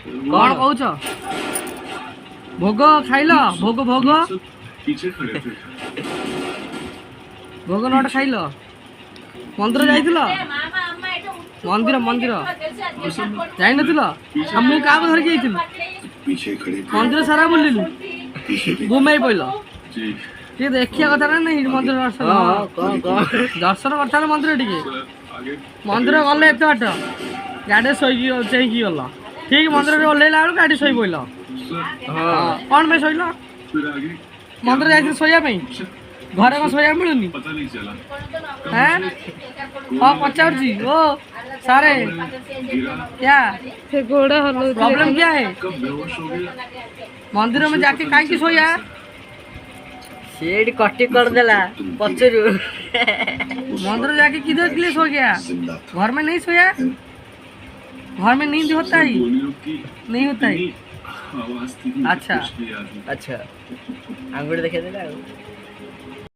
कौन कौच भोग खाइल भोग भोग भोग नट खाइल मंदिर जाइल मंदिर मंदिर जाई नथिल मु का धरिक जाइल मंदिर सारा बुलिलु घुमाई पइल टे देखिया कथा ना नहीं मंदिर दर्शन दर्शन करता मंदिर टे मंदिर गले एत बाट गाड़ी शोकी चेकी गल ठीक मंदिर ओह्लैला बेलू गाड़ी शोई पइल कौन पे शोल मंदिर जाइए शोयापी घरे कौन शोया मिलूनी हाँ पचार ओ सारे क्या प्रॉब्लम क्या है मंदिर में जाके कहीं सोया सीट कटी कर देला पचरू मंदिर जाके किधर के लिए सो गया घर में नहीं सोया घर में नींद होता ही नहीं होता ही अच्छा अच्छा अंगूठी देखे देला